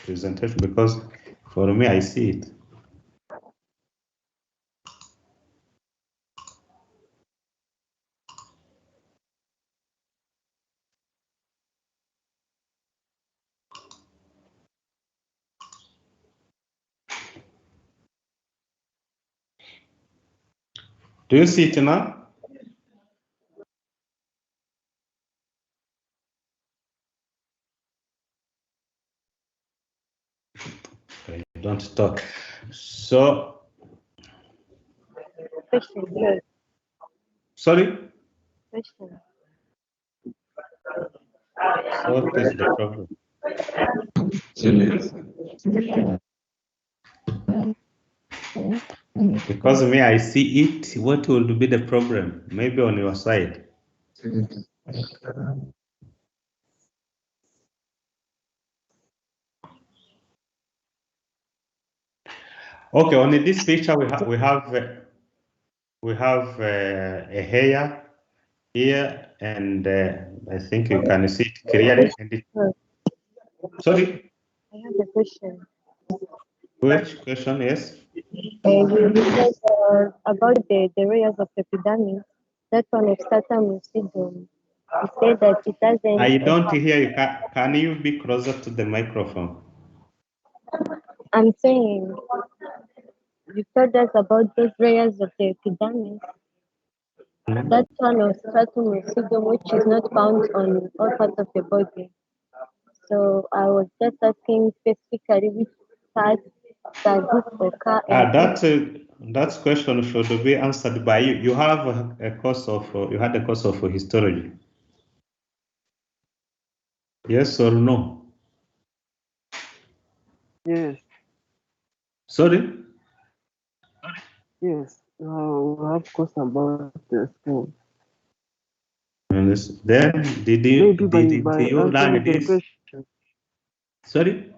presentation, because for me, I see it. Do you see it now? Okay, don't talk. So, Question, yes. sorry? Question. So what is the problem? Because me, I see it. What will be the problem? Maybe on your side. Okay, on this picture we have a hair here, and I think you can see it clearly. And sorry, I have a question. which question? Yes. You said about the areas of epidermis. That one of Statham syndrome. You said that it doesn't. I don't hear you. Can you be closer to the microphone? I'm saying you told us about those layers of the epidermis. That one of stratum syndrome, which is not found on all parts of the body. So I was just asking specifically which parts does it occur? That question should be answered by you. You have a course of you had a course of histology. Yes or no? Yes. Sorry. Yes. We have question about the skin. Then did you learn this? Question. Sorry.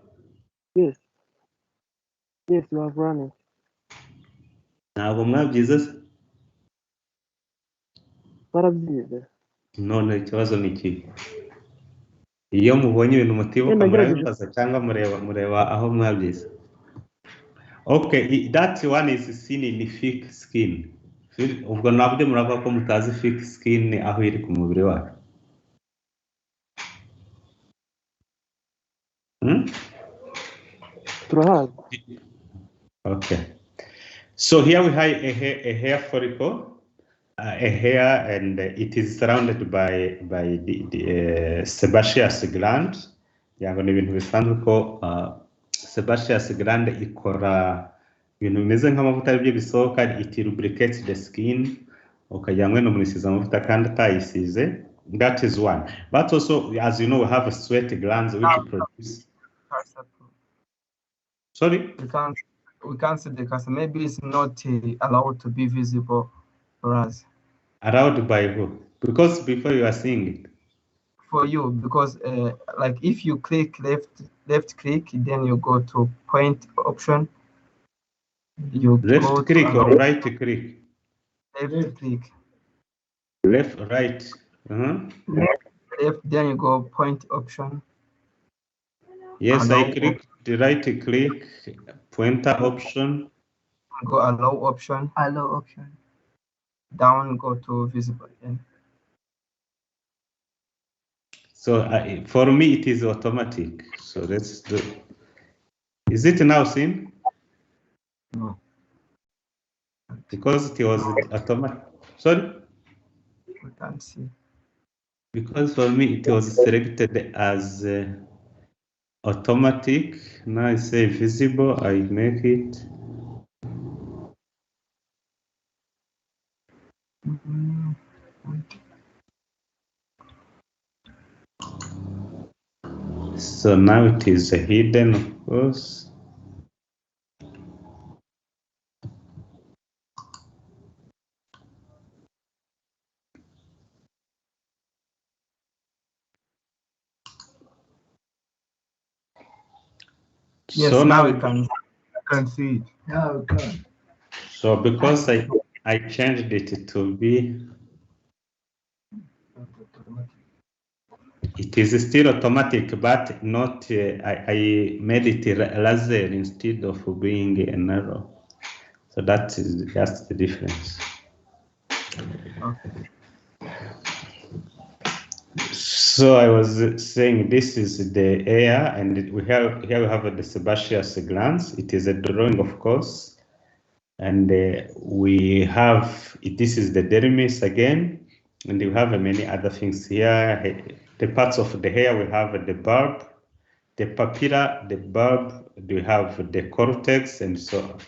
Yes. Yes, you have run it. Ntabwo mwabyize se? Barabyize. None ikibazo ni iki? Iyo mubonye ibintu mutibuka murabibaza cyangwa mureba aho mwabyize. Okay, that one is seen in thick skin. Ubwo nabyo muravuga ko mutazi thick skin aho iri ku mubiri wacu. Okay. So here we have a hair follicle, a hair, and it is surrounded by the sebaceous gland. Yango ni ibintu bisanzwe ko sebaceous gland ikora ibintu bimeze nk'amavuta y'ibyo bisohoka, it lubricates the skin. Ukagira ngo umuntu yisize amavuta kandi atayisize. That is one. But also, as you know, we have a sweat glands which produce. Sorry? We can't see the cursor. Maybe it's not allowed to be visible for us. Allowed by who? Because before you are seeing it. For you, because like if you click left click, then you go to point option. You left click or right click? Left click. Left, right. Left, then you go point option. Yes, allow I click the right click, pointer option. Go allow option. Allow option. Down, go to visible again. So for me, it is automatic. So let's do. Is it now seen? No. Because it was automatic. Sorry? We can't see. Because for me, it was selected as automatic. Now I say visible, I make it. So now it is hidden, of course. Yes, so now we can see it. Now we can. So because I changed it to be, It is still automatic, but not. I made it laser instead of being an arrow. So that is just the difference. Okay. So I was saying this is the air, and here we have the sebaceous glands. It is a drawing, of course, and we have this is the dermis again, and we have many other things here. The parts of the hair, we have the bulb, the papilla, the bulb. We have the cortex, and so on.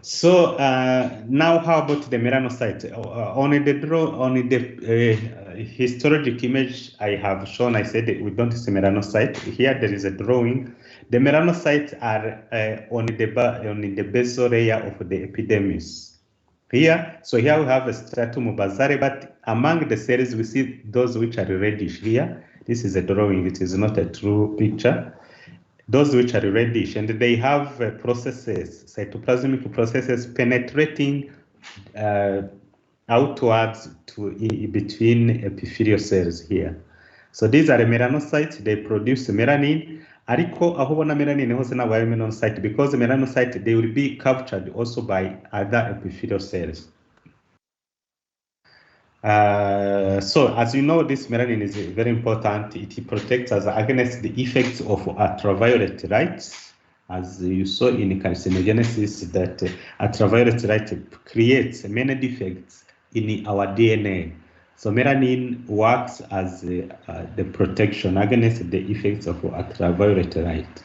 So now, how about the melanocyte? On the histologic image I have shown, I said we don't see melanocyte. Here there is a drawing. The melanocytes are on the basal layer of the epidermis. Here, so here we have a stratum basale, but among the cells we see those which are reddish here. This is a drawing; it is not a true picture. Those which are reddish, and they have processes, cytoplasmic processes penetrating outwards to between epithelial cells here. So these are the melanocytes. They produce melanin. Ariko aho ubona melanin hose ntabwo ari melanocyte, because the melanocyte they will be captured also by other epithelial cells. So as you know, this melanin is very important. It protects us against the effects of ultraviolet light. As you saw in carcinogenesis, that ultraviolet light creates many defects in our DNA. So melanin works as the protection against the effects of ultraviolet light.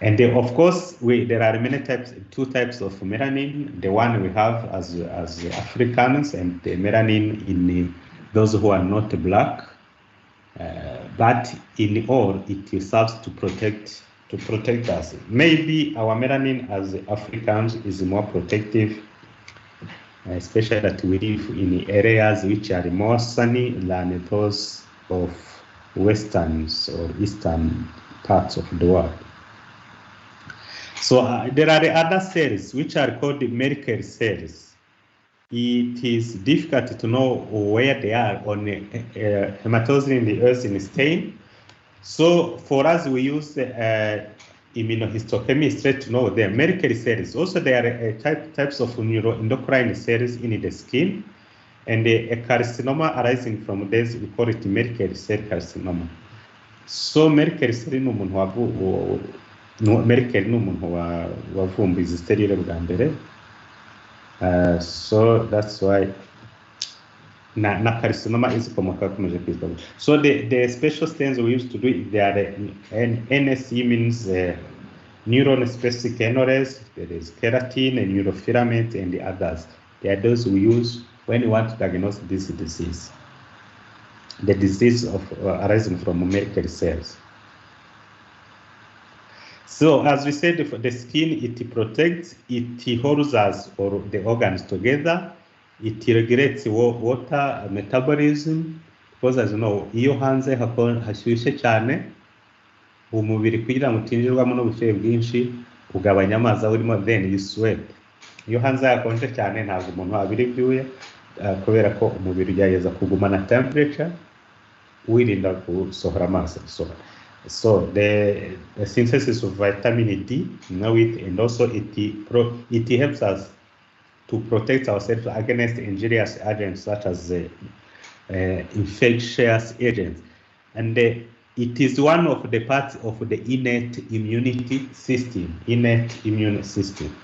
And of course, there are many types, two types of melanin. The one we have as Africans, and the melanin in those who are not black. But in all, it serves to protect us. Maybe our melanin as Africans is more protective, especially that we live in areas which are more sunny than those of western or eastern parts of the world. So there are the other cells which are called the Merkel cells. It is difficult to know where they are on hematology in the earthen stain. So for us, we use immunohistochemistry to know the Merkel cells. Also, there are types of neuroendocrine cells in the skin, and a carcinoma arising from this, we call it Merkel cell carcinoma. So Merkel cell ni umuntu Merkel ni umuntu wavumbuye izi sterile bwa mbere. So that's why na carcinoma is ikomoka kumeje kwitwa. So the special stains we used to do, they are NSE means neuron specific enolase, there is keratin and neurofilament and the others. They are those we use when we want to diagnose this disease. The disease of arising from Merkel cells. So as we said, for the skin, it protects, it holds us or the organs together, it regulates water metabolism, because as you know, iyo hanze hashyushye cyane, umubiri kugira ngo utinjirwamo n'ubushyuhe bwinshi ugabanya amazi urimo, then you sweat. Iyo hanze hakonje cyane ntabwo umuntu abira ibyuya, kubera ko umubiri ugerageza kugumana temperature wirinda gusohora amazi. So the synthesis of vitamin D, and also it helps us to protect ourselves against injurious agents such as infectious agents, and it is one of the parts of the innate immune system.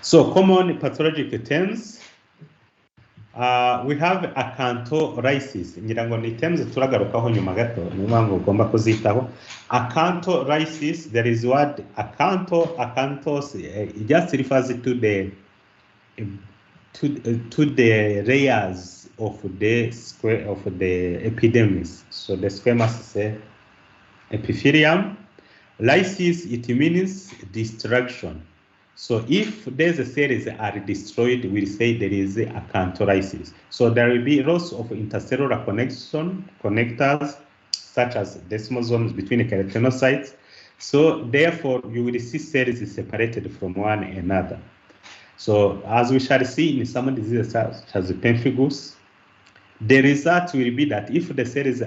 So common pathologic terms. We have acantholysis. Ngira ngo ni terms turagarukaho nyuma gato, ni mpamvu ugomba kuzitaho. Acantholysis, there is word acanthos, it just refers to the layers of the square of the epidermis. So the squamous epithelium. Lysis, it means destruction. So if these cells are destroyed, we'll say there is acantholysis. So there will be loss of intercellular connectors, such as desmosomes between keratinocytes. So therefore, you will see cells separated from one another. So as we shall see in some diseases such as pemphigus, The result will be that if the cell is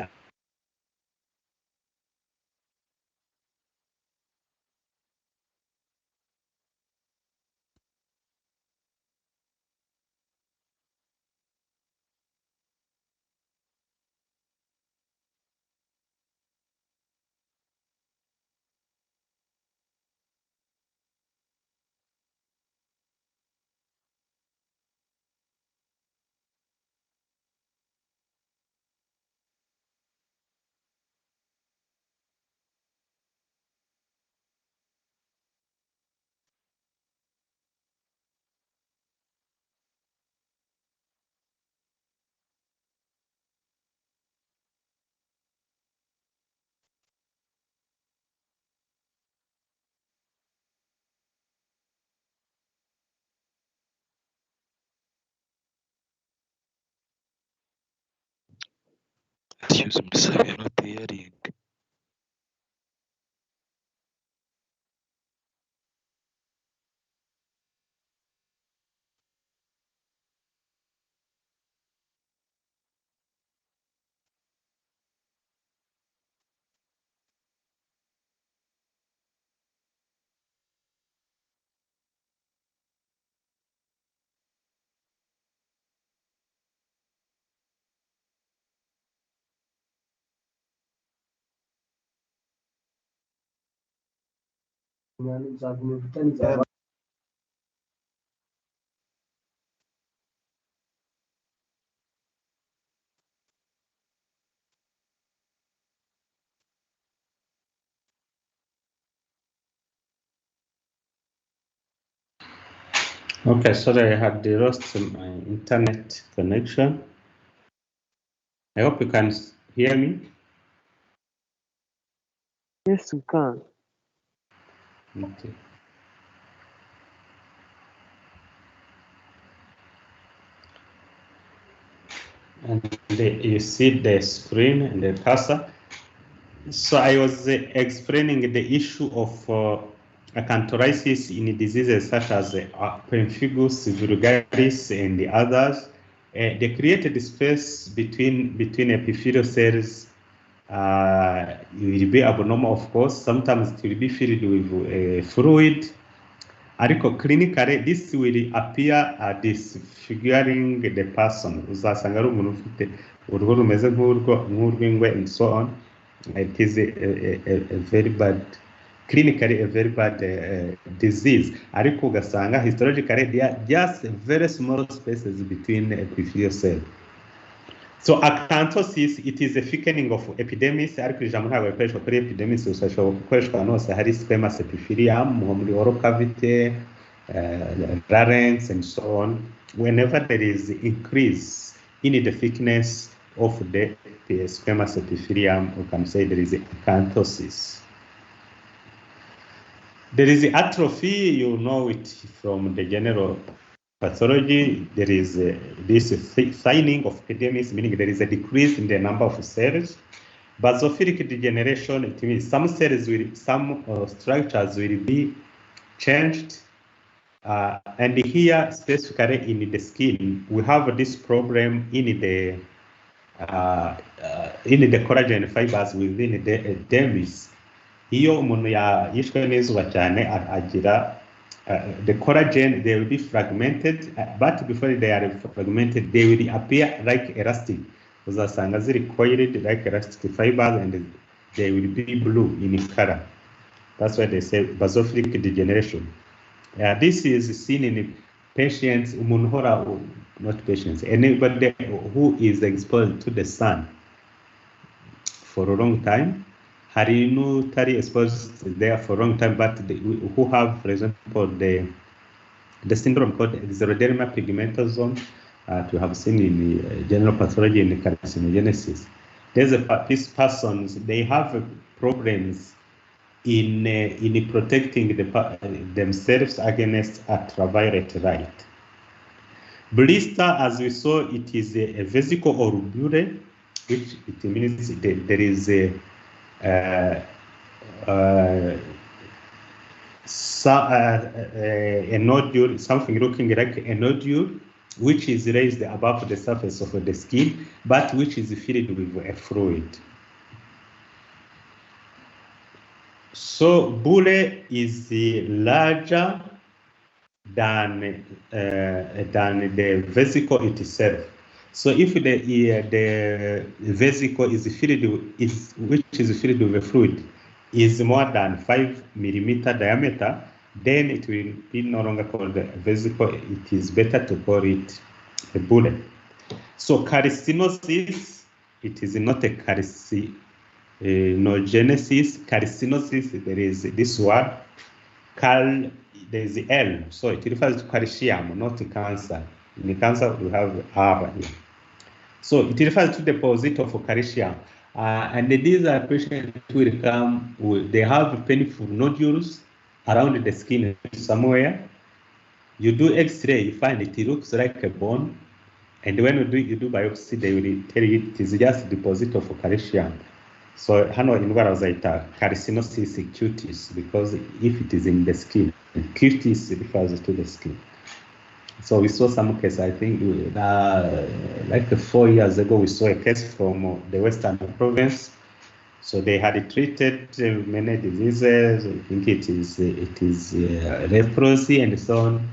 Excuse me, sir, you're not hearing. okay. Sorry, I had lost my internet connection. I hope you can hear me. Yes, we can. Okay. And you see the screen and the cursor. So I was explaining the issue of acantholysis in diseases such as pemphigus vulgaris and the others. They created space between epithelial cells. It will be abnormal, of course. Sometimes it will be filled with fluid. Ariko clinically, this will appear disfiguring the person. Uzasanga ari umuntu ufite uruhu rumeze nk'urw'ingwe and so on. It is a very bad, clinically a very bad disease. Ariko ugasanga histologically there are just very small spaces between epithelial cells. So acanthosis, it is a thickening of epidermis. Ariko ijambo ntabwo rikoreshwa kuri epidermis, ushobora gukoreshwa ahantu hose hari squamous epithelium, muri oral cavity, larynx, and so on. Whenever there is increase in the thickness of the squamous epithelium, we can say there is acanthosis. There is atrophy, you know it from the general pathology. There is this thinning of epidermis, meaning there is a decrease in the number of cells. Basophilic degeneration, it means some cells will, some structures will be changed. And here, specifically in the skin, we have this problem in the collagen fibers within the dermis. Iyo umuntu yishwe n'izuba cyane agira the collagen, they will be fragmented, but before they are fragmented, they will appear like elastic. Uzasanga ziri coiled like elastic fibers, and they will be blue in color. That's why they say basophilic degeneration. This is seen in patients, not patients, anybody who is exposed to the sun for a long time. Hari n'utari exposed there for a long time, but who have, for example, the syndrome called ectodermal pigmentosome, to have seen in general pathology and carcinogenesis. These persons, they have problems in protecting themselves against ultraviolet light. Blister, as we saw, it is a vesicle or bure, which it means there is a nodule, something looking like a nodule which is raised above the surface of the skin, but which is filled with a fluid. So bulle is larger than the vesicle itself. So if the vesicle is which is filled with a fluid is more than 5 millimeter diameter, then it will be no longer called a vesicle. It is better to call it a bulle. So carcinosis, it is not a carcinogenesis. Carcinosis, there is this word, there is the L, so it refers to calcium, not cancer. In cancer, we have R here. So it refers to the deposit of calcium. And these are patients who will come, they have painful nodules around the skin somewhere. You do X-ray, you find it looks like a bone. And when you do biopsy, they will tell you it is just a deposit of calcium. So, hano indwara zaita carcinosis cutis, because if it is in the skin, cutis refers to the skin. So we saw some case, I think, like 4 years ago, we saw a case from the Western province. So they had treated many diseases. I think it is leprosy and so on.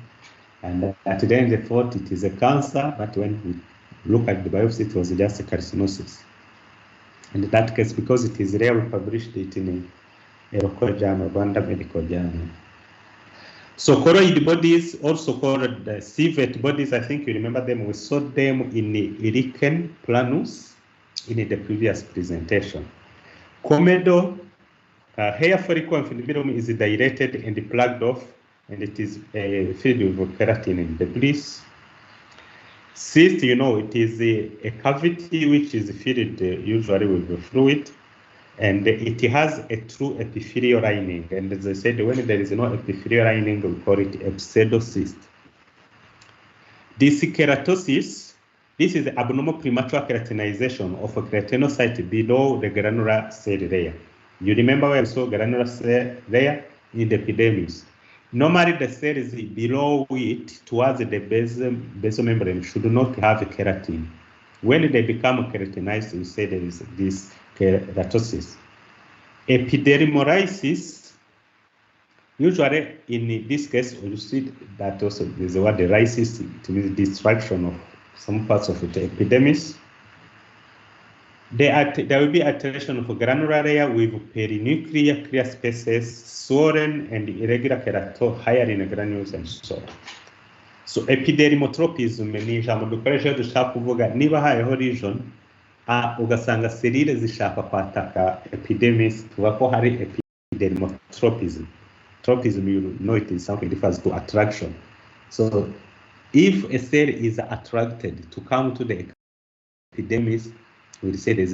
And at the end they thought it is a cancer, but when we look at the biopsy, it was just a carcinosis. And in that case, because it is rare, we published it in a local journal, Rwanda Medical Journal. So choroid bodies, also called civet bodies, I think you remember them. We saw them in the lichen planus in the previous presentation. Comedo, hair follicle and filibrilum is dilated and plugged off, and it is filled with keratin and debris. Cyst, you know, it is a cavity which is filled usually with a fluid, and it has a true epithelial lining. And as I said, when there is no epithelial lining, we call it a pseudocyst. This keratosis, this is abnormal premature keratinization of a keratinocyte below the granular cell layer. You remember when we saw granular cell layer in the epidermis? Normally, the cells below it, towards the basal membrane, should not have keratin. When they become keratinized, we say there is this keratosis. Epidermolysis, usually in this case, you see that also there's the word lysis, it means destruction of some parts of the epidermis. There will be alteration of granular layer with perinuclear clear spaces, swollen and irregular hyaline granules, and so on. So epidermotropism ni ijambo dukoresha dushaka kuvuga niba hayeho lesion ugasanga selile zishaka kwataka epidermis, tuvuga ko hari epidermotropism. Tropism, you know, it is something refers to attraction. So if a cell is attracted to come to the epidermis, we say there's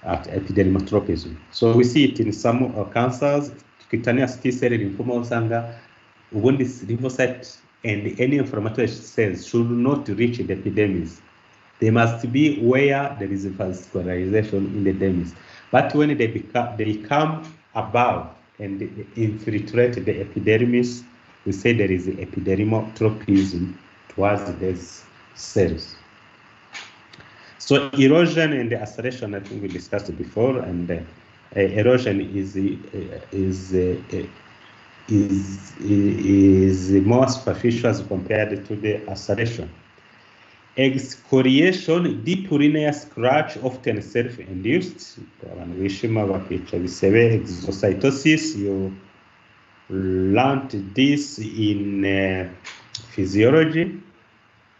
epidermotropism. So we see it in some cancers, cutaneous T-cell lymphoma, ubundi lymphocyte and any inflammatory cells should not reach the epidermis. They must be where there is vascularization in the dermis. But when they come above and infiltrate the epidermis, we say there is epidermotropism towards these cells. So erosion and acceleration, I think we discussed before, and erosion is more superficial as compared to the acceleration. Excoriation, deep urinary scratch, often self-induced. Exocytosis, you learned this in physiology.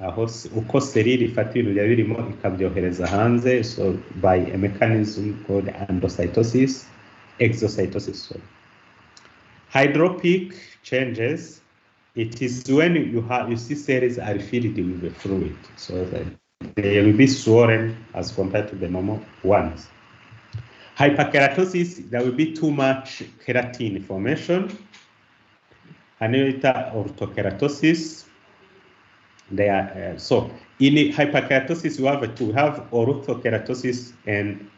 Uko serire ifata ibintu birimo ikabyohereza hanze, so by a mechanism called endocytosis, exocytosis. So hydropic changes, it is when you see cells are filled with a fluid, so they will be swollen as compared to the normal ones. Hyperkeratosis, there will be too much keratin formation. Anelita orthokeratosis. So in hyperkeratosis, we have orthokeratosis and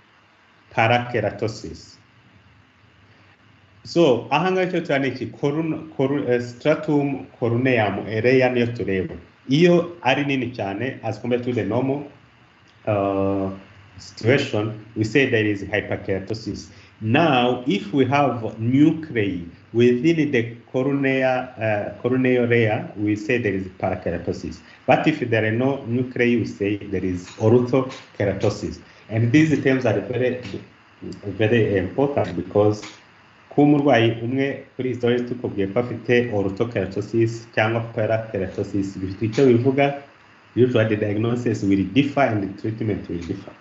parakeratosis. So ahanga icyo cyane iki stratum coroneum area niyo tureba. iyo ari nini cyane as compared to the normal situation, we say there is hyperkeratosis. Now, if we have nuclei within the corneal layer, we say there is parakeratosis. But if there are no nuclei, we say there is orthokeratosis. And these terms are very, very important because k'umurwayi umwe kuri izi dore tukubwiye ko afite orthokeratosis cyangwa parakeratosis, bifite icyo bivuga. Usually the diagnosis will differ and the treatment will differ.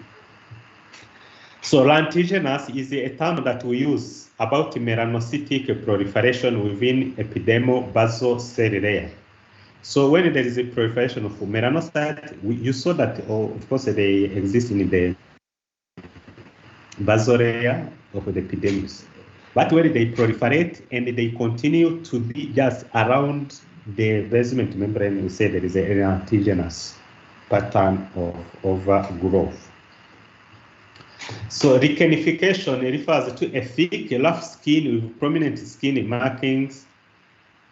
So lentiginous is a term that we use about melanocytic proliferation within epidermal basal cell layer. So when there is a proliferation of melanocytes, you saw that, of course, they exist in the basal layer of the epidermis. But when they proliferate and they continue to be just around the basement membrane, we say there is a lentiginous pattern of overgrowth. So lichenification refers to a thick, rough skin with prominent skin markings,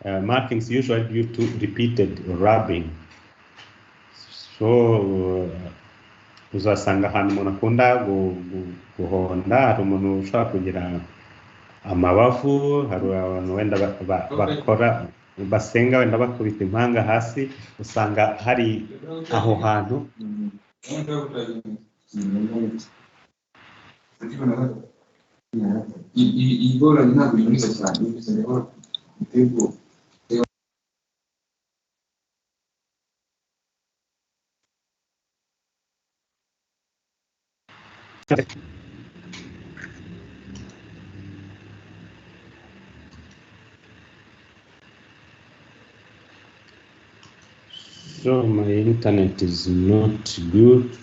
markings usually due to repeated rubbing. So uzasanga ahantu umuntu akunda guhonda, hari umuntu ushobora kugira amabavu, hari abantu wenda bakora basenga wenda bakubita impanga hasi, usanga hari aho hantu So my internet is not good.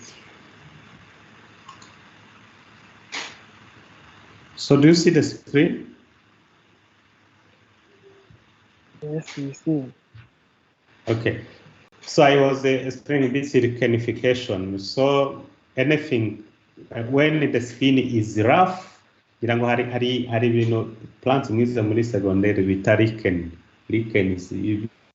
So do you see the screen? Yes, we see. Okay. So I was explaining this lichenification. So anything when the skin is rough, ngira ngo hari ibintu plants mwiza muri secondaire bita lichen. Lichen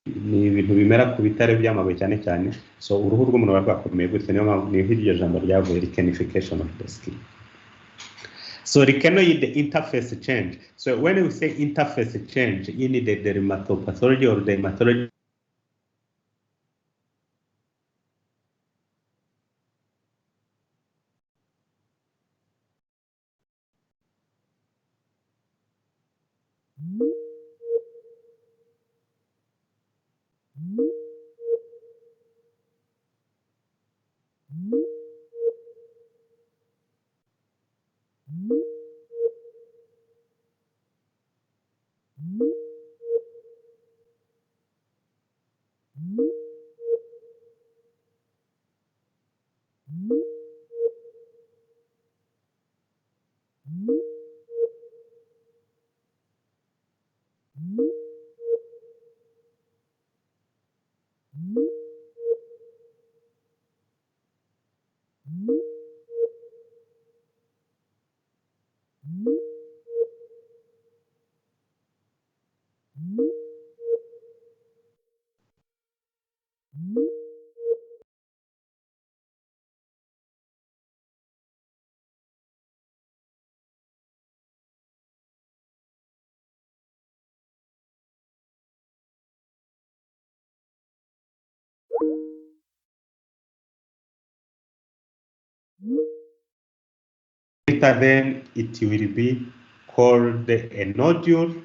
ni ibintu bimera ku bitare by'amabuye cyane cyane. So uruhu rw'umuntu ruba rwakomeye gutya, niyo mpamvu niho iryo jambo ryavuye lichenification of the skin. So lichenoid interface change. So when we say interface change in the dermatopathology or dermatology, then it will be called a nodule.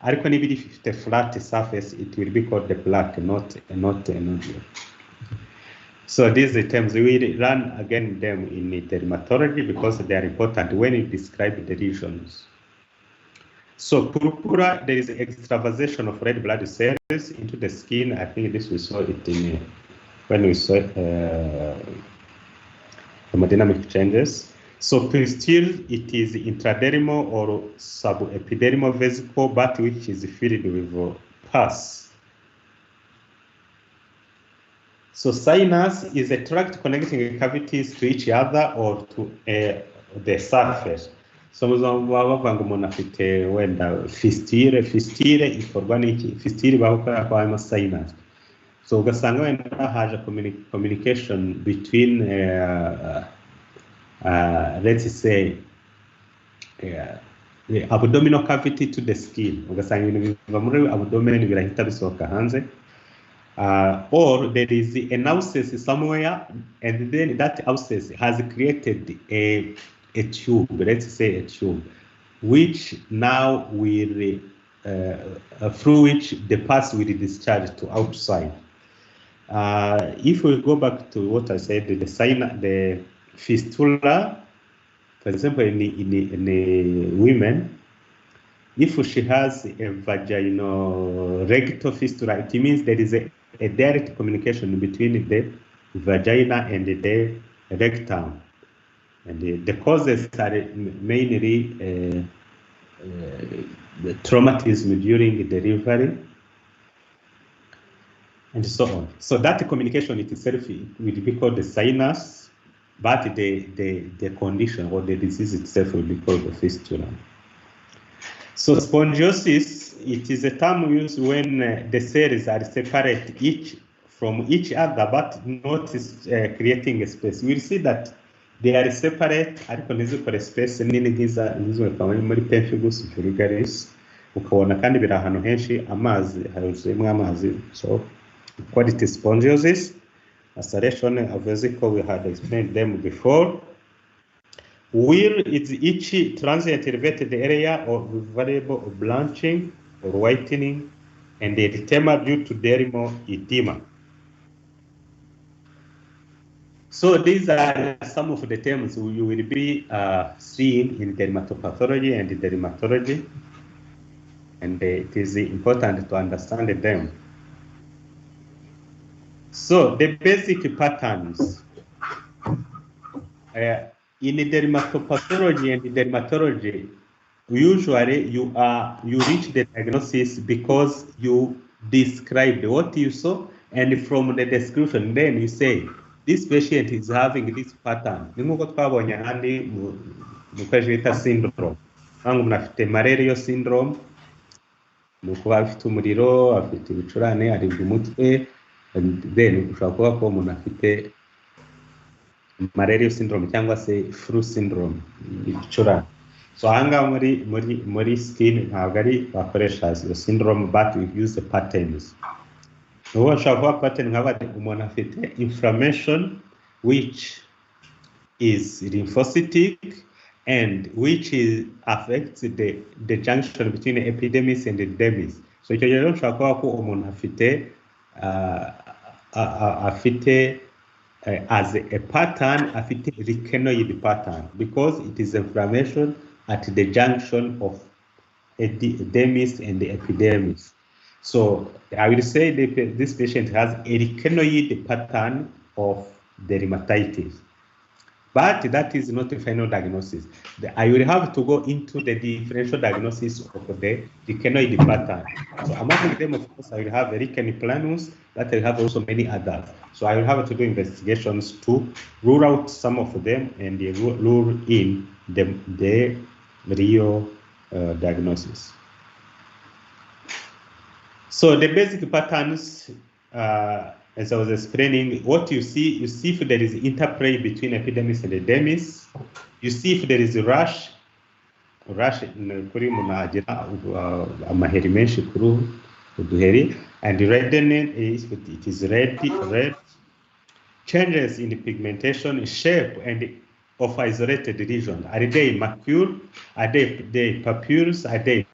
Ariko niba ifite flat surface, it will be called the plaque, not a nodule. So these terms we will learn again them in dermatology because they are important when you describe the lesions. So purpura, there is extravasation of red blood cells into the skin. I think this we saw it in when we saw hemodynamic changes. So still it is intradermal or subepidermal vesicle, but which is filled with pus. So sinus is a tract connecting cavities to each other or to the surface. So bavuga ngo umuntu afite wenda fistile ikorwa n'iki? Fistile bavuga ko harimo sinus. So ugasanga wenda haje communication between let's say the abdominal cavity to the skin. Ugasanga ibintu biva muri abdomen birahita bisohoka hanze. Or there is an abscess somewhere, and then that abscess has created a tube, let's say a tube, which now will, through which the pus will discharge to outside. If we go back to what I said, the fistula, for example, in women, if she has a vaginal rectal fistula, it means there is a direct communication between the vagina and the rectum. And the causes are mainly the traumatism during delivery and so on. So that communication itself will be called the sinus, but the condition or the disease itself will be called the fistula. So spongiosis, it is a term used when the cells are separate each from each other, but not creating a space. We'll see that they are separate, ariko ntizikore space nini nk'izubakwa muri pemphigus vulgaris, ukabona kandi biri ahantu henshi amazi haruzuyemo amazi. So quality spongiosis, ulceration of vesicle, we had explained them before. Where is each transient elevated area of variable blanching or whitening and erythema due to dermal edema. So these are some of the terms you will be seeing in dermatopathology and dermatology, and it is important to understand them. So the basic patterns. In dermatopathology and dermatology, usually you reach the diagnosis because you described what you saw, and from the description, then you say this patient is having this pattern. Ni nkuko twabonye ahandi mu kwezi bita syndrome. Ntabwo umuntu afite malaria syndrome, ni ukuba afite umuriro, afite ibicurane, aribwa umutwe, and then ushobora kuvuga ko umuntu afite malaria syndrome cyangwa se flu syndrome, ibicurane. So ahangaha muri skin ntabwo ari bakoresha iyo syndrome, but we use the patterns. Ubu bashobora kuba pattern nk'aba umuntu afite inflammation which is lymphocytic and which affects the junction between the epidermis and the dermis. So icyo rero ushobora kuba ko umuntu afite as a pattern, afite lichenoid pattern, because it is inflammation at the junction of dermis and the epidermis. So I will say that this patient has a lichenoid pattern of dermatitis, but that is not a final diagnosis. I will have to go into the differential diagnosis of the lichenoid pattern. So among them, of course, I will have a lichen planus, but I have also many others. So I will have to do investigations to rule out some of them and rule in the real diagnosis. So the basic patterns, as I was explaining, what you see if there is interplay between epidermis and the dermis. You see if there is a rash kuri umuntu hagira amaheri menshi kuri uduheri, and reddening if it is red. Changes in the pigmentation, shape, and of isolated lesions. Are they macule? Are they papules? Are they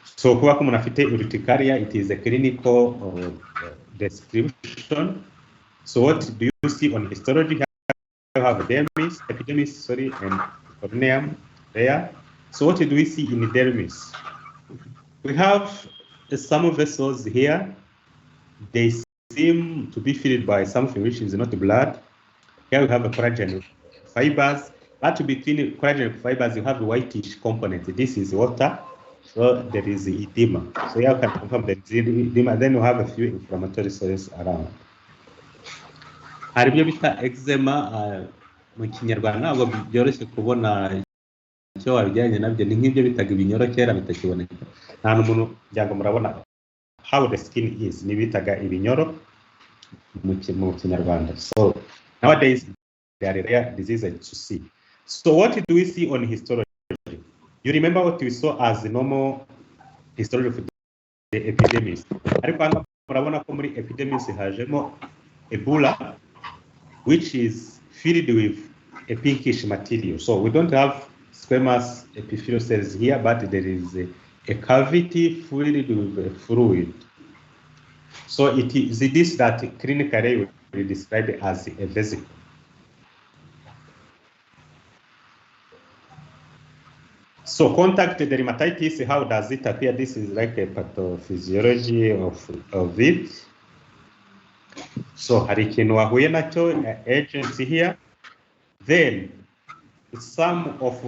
So kuba ko munafite urticaria, it is a clinical description. So what do you see on histology? You have dermis, epidermis, sorry, and corneum there. So what do we see in dermis? We have some vessels here. They seem to be filled by something which is not blood. Here we have a collagen fibers, but between collagen fibers you have a whitish component. This is water, so there is edema. So here you can confirm there is edema. Then you have a few inflammatory cells around. Hari ibyo bita eczema mu Kinyarwanda ntabwo byoroshye kubona icyo wabijyanye nabyo, ni nk'ibyo bitaga ibinyoro kera bitakiboneka. Nta n'umuntu ngira murabona how the skin is, ni bitaga ibinyoro mu Kinyarwanda. So nowadays they are rare diseases to see. So what do we see on histology? You remember what we saw as the normal histology of the epidemics. Ariko hano murabona ko muri epidemics hajemo Ebola, which is filled with a pinkish material. So we don't have squamous epithelial cells here, but there is a cavity filled with a fluid. So it is this that clinically we describe it as a vesicle. So contact dermatitis, how does it appear? This is like a pathophysiology of it. So hari ikintu wahuye nacyo, agency here. Then some of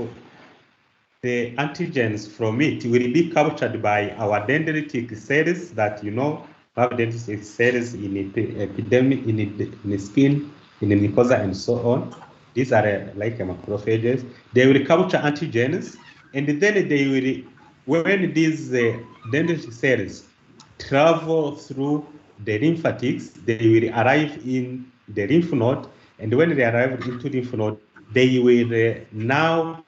the antigens from it will be captured by our dendritic cells that have dendritic cells in epidermis, in the skin, in the mucosa, and so on. These are like macrophages. They will capture antigens, and then they will, when these dendritic cells travel through the lymphatics, they will arrive in the lymph node, and when they arrive into the lymph node, they will now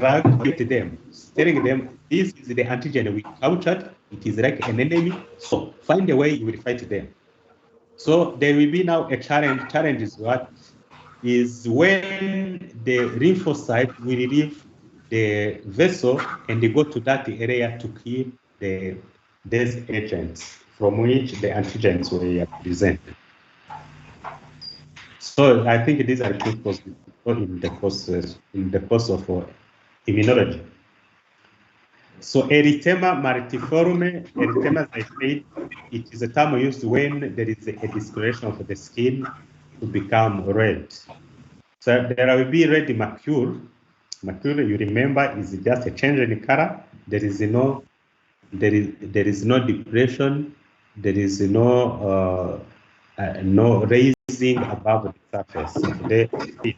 target them, telling them this is the antigen we captured, it is like an enemy, so find a way you will fight them. So there will be now a challenge. Challenge is what? Is when the lymphocyte will leave the vessel and they go to that area to kill these agents from which the antigens were presented. So I think these are critical in the course of immunology. So erythema multiforme, erythema, as I said, it is a term used when there is a discoloration of the skin to become red. So there will be red macule. Macule, you remember, is just a change in color. There is no depression. There is no raising above the surface of the skin.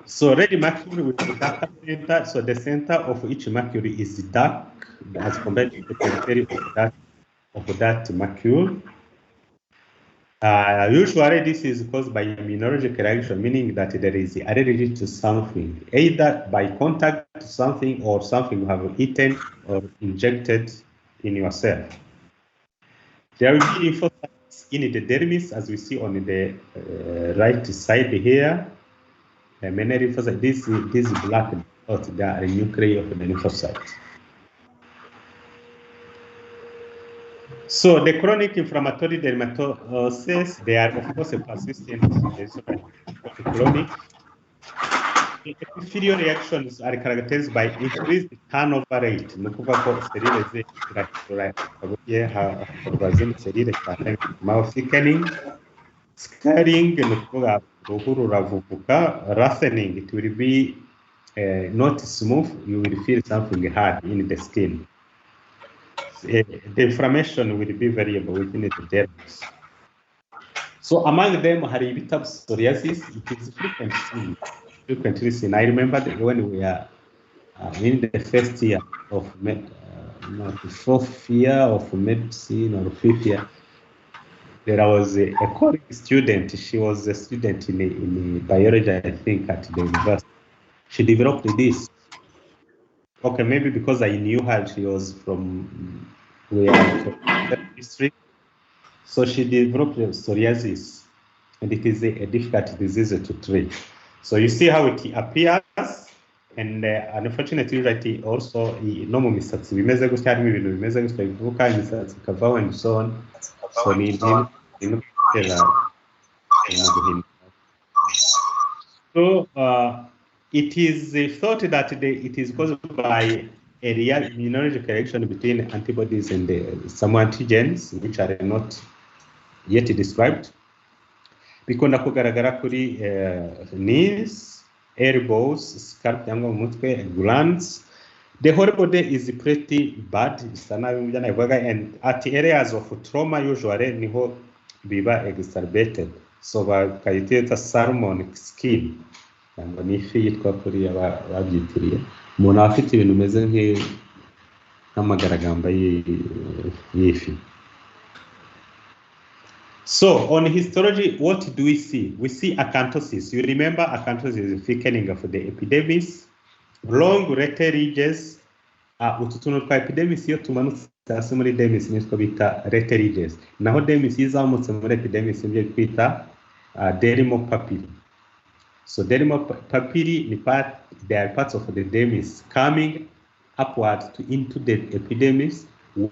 So red macule with the darker center. So the center of each macule is dark as compared to the periphery of that macule. Usually this is caused by immunological reaction, meaning that there is allergy to something, either by contact to something or something you have eaten or injected in yourself. There will be lymphocytes in the dermis, as we see on the right side here. Many lymphocytes, this black dots, they are a nuclei of the lymphocyte. So the chronic inflammatory dermatosis, they are of course a persistent chronic. The epithelial reactions are characterized by increased turnover rate. Mouth thickening, scarring, roughening. It will be not smooth. You will feel something hard in the skin. The inflammation will be variable within the dermis. So among them, hari bita psoriasis. It is frequently seen. I remember when we are in the first year of fourth year of medicine or fifth year, there was a colleague student. She was a student in biology, I think, at the university. She developed this. Okay, maybe because I knew her, she was from district. So she developed psoriasis. and it is a difficult disease to treat. So you see how it appears, and unfortunately, right, also no mu misatsi bimeze gutya, harimo ibintu bimeze gutya bivuka, imisatsi ikavaho and so on. So ni so it is thought that it is caused by a real immunological reaction between antibodies and some antigens which are not yet described. Bikunda kugaragara kuri knees, elbows, scalp cyangwa mu mutwe, glands. The whole body is pretty bad, and at areas of trauma usually niho biba exacerbated. So bakayita salmon skin. Cyangwa ni ifi yitwa kuri ababyitiriye. Umuntu afite ibintu bimeze nk'amagaragamba y'ifi. So on histology, what do we see? We see acanthosis. You remember acanthosis is thickening of the epidermis. Long rete ridges. Ututuntu twa epidermis iyo tumanutse hasi muri dermis nitwo bita rete ridges. Naho dermis izamutse muri epidermis nibyo twita dermopapilli. So dermopapilli, they are parts of the dermis coming upward into the epidermis,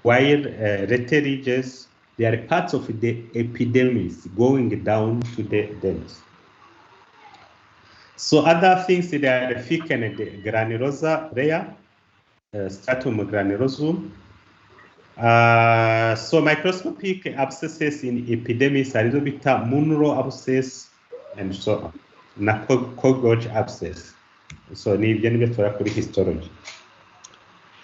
while rete ridges, they are parts of the epidermis going down to the dermis. So other things, they are thickened granulosa layer, stratum granulosum. So microscopic abscesses in epidermis are little bit Munro abscess and so on. Na Kogoch abscess. So ni ibyo tora kuri histology.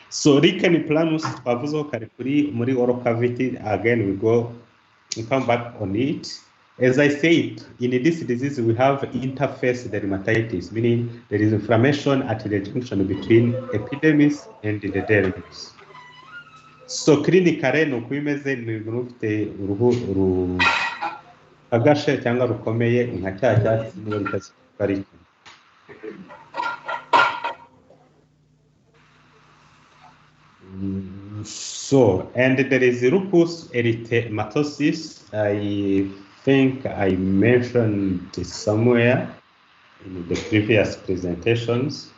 So lichen planus twavuzeho kare kuri muri oral cavity. Again we come back on it. As I said, in this disease we have interface dermatitis, meaning there is inflammation at the junction between epidermis and the dermis. So clinically nuko bimeze ni ufite uruhu agashe cyangwa rukomeye nka cyatsi niba bitari. So, and there is Lupus Eyrthematosis. I think I mentioned it somewhere in the previous presentations.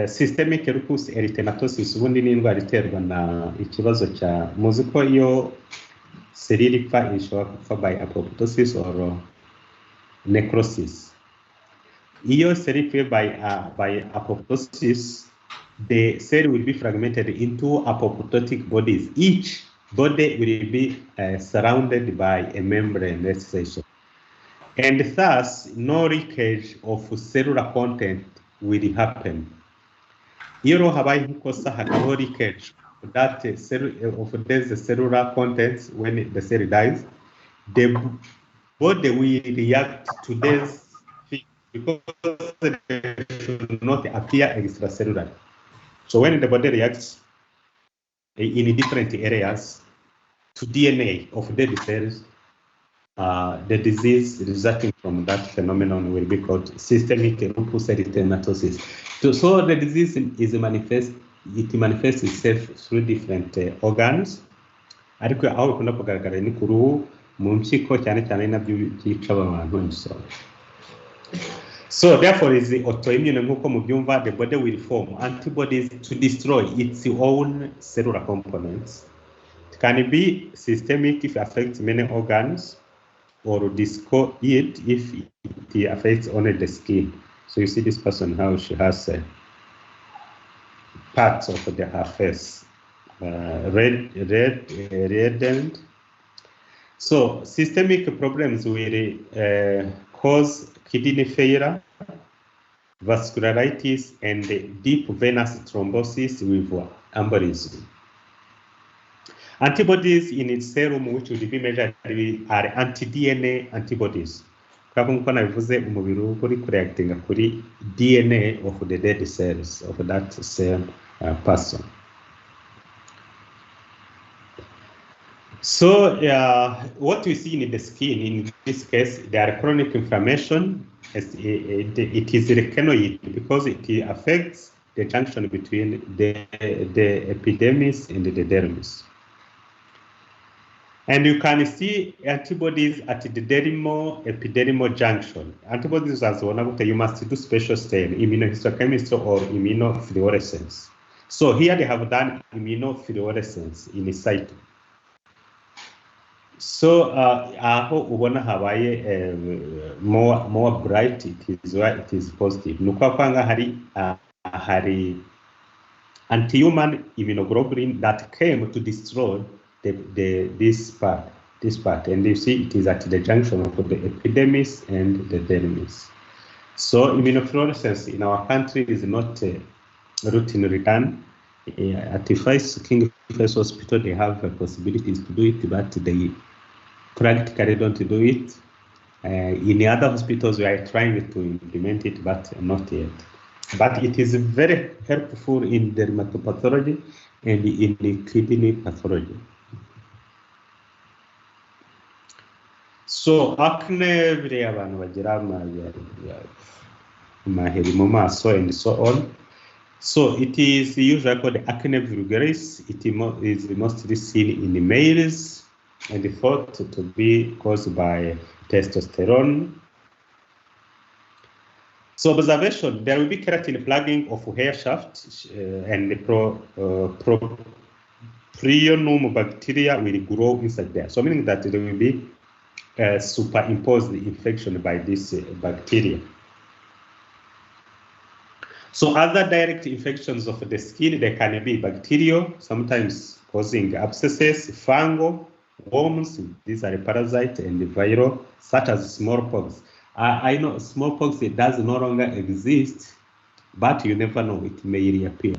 Systemic lupus erythematosis ubundi ni indwara iterwa na ikibazo cya muzi ko iyo serire ipfa ishobora gupfa by apoptosis or necrosis. Iyo serire ipfuye by apoptosis, the cell will be fragmented into apoptotic bodies. Each body will be surrounded by a membrane, let's say so. And thus, no leakage of cellular content will happen. Here, habaye ikosa hakabaho leakage of that cellular contents when the cell dies. The body will react to this because they should not appear extracellular. So when the body reacts in different areas to DNA of dead cells, the disease resulting from that phenomenon will be called systemic lupus erythematosis. So the disease manifests itself through different organs. Ariko aho bikunda kugaragara ni ku ruhu, mu mpyiko cyane cyane nabyo byica abantu. So therefore is the autoimmune nkuko mubyumva, the body will form antibodies to destroy its own cellular components. It can be systemic if it affects many organs, or discoid if it affects only the skin. So you see this person, how she has parts of her face reddened. So systemic problems will cause kidney failure, vascularitis, and deep venous thrombosis with embolism. Antibodies in its serum, which will be measured, are anti-DNA antibodies. Nkuko nabivuze umubiri uri kureactinga kuri DNA of the dead cells of that same person. So what we see in the skin, in this case, there are chronic inflammation. It is rechinoid because it affects the junction between the epidermis and the dermis. And you can see antibodies at the dermal-epidermal junction. Antibodies as one, you must do special stain, immunohistochemistry or immunofluorescence. So here they have done immunofluorescence in situ. So aho ubona habaye more bright, it is why it is positive. Nuko kwanga hari anti-human immunoglobulin that came to destroy this part, and you see it is at the junction of the epidermis and the dermis. So immunofluorescence in our country is not routinely done. At King First Hospital, they have possibilities to do it, but they practically don't do it. In the other hospitals, we are trying to implement it, but not yet. But it is very helpful in dermatopathology and in the kidney pathology. So acne, abantu bagira amaheri mu maso and so on. So it is usually called acne vulgaris. It is mostly seen in the males and thought to be caused by testosterone. So observation, there will be keratin plugging of hair shaft and the propionum bacteria will grow inside there. So meaning that there will be superimposed infection by this bacteria. So other direct infections of the skin, they can be bacterial, sometimes causing abscesses, fungal, worms, these are parasites, and viral, such as smallpox. I know smallpox, it does no longer exist, but you never know, it may reappear.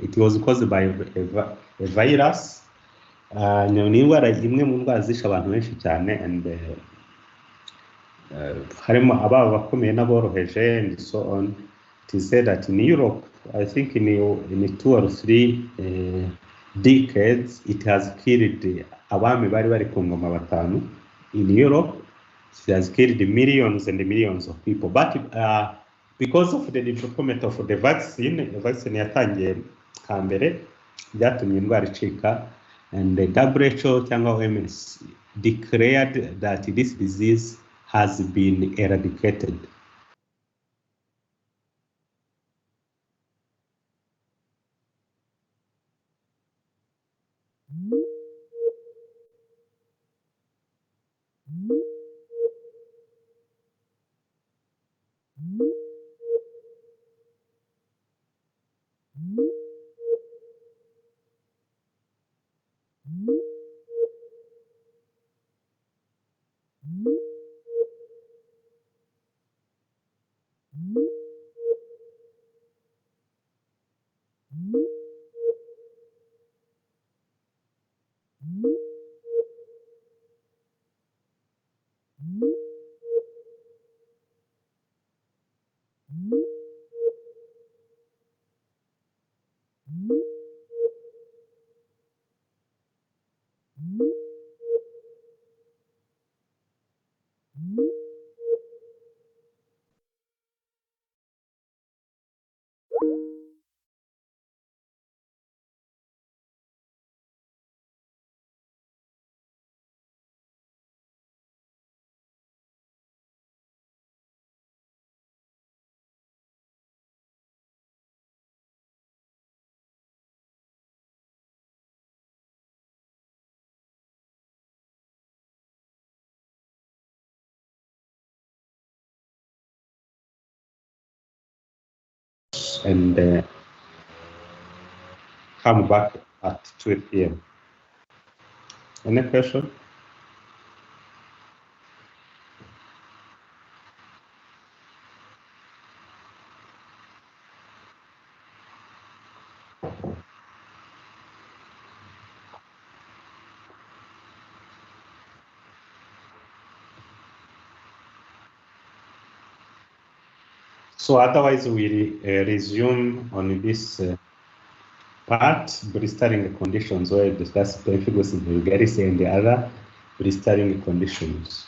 It was caused by a virus. Ni indwara imwe mu ndwara zishe abantu benshi cyane, and harimo ababa bakomeye n'aboroheje and so on. It is said that in Europe, I think in 2 or 3 decades, it has killed abami bari bari ku ngoma batanu in Europe. It has killed millions and millions of people. But because of the development of the vaccine yatangiye hambere byatumye indwara icika, and the WHO cyangwa OMS declared that this disease has been eradicated. And come back at 2 p.m. Any question? So otherwise we'll resume on this part, blistering conditions, where we discuss pemphigus vulgaris and the other blistering conditions.